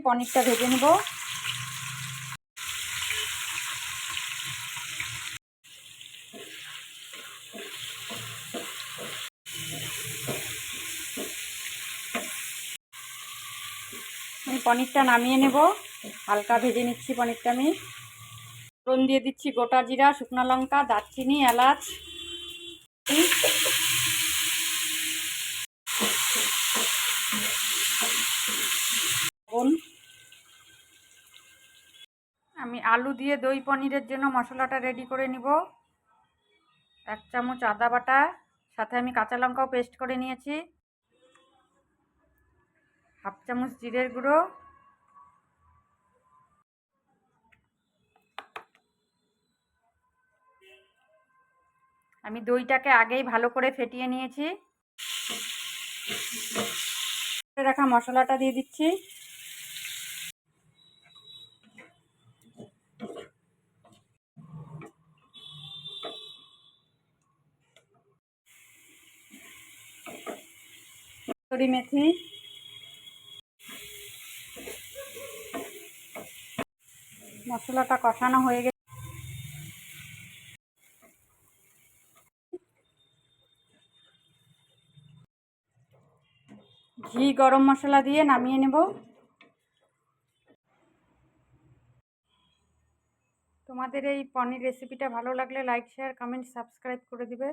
পনিরটা ভেজে নেব। আমি পনিরটা নামিয়ে নেব, হালকা ভেজে নিচ্ছি পনিরটা। আমি ফোড়ন দিয়ে দিচ্ছি গোটা জিরা, শুকনো লঙ্কা, দারচিনি, এলাচ। আমি আলু দিয়ে দই পনিরের জন্য মশলাটা রেডি করে নিব। 1 চামচ আদা বাটা, সাথে আমি কাঁচা লঙ্কাও পেস্ট করে নিয়েছি। 1/2 চামচ জিরের গুঁড়ো, আমি দইটাকে আগেই ভালো করে ফেটিয়ে নিয়েছি। রাখা মশলাটা দিয়ে দিচ্ছি। কসুরি মেথি, মশলাটা কষানো হয়ে গেছে। ঘি, গরম মশলা দিয়ে নামিয়ে নেব। তোমাদের এই পনির রেসিপিটা ভালো লাগলে লাইক, শেয়ার, কমেন্ট, সাবস্ক্রাইব করে দিবে।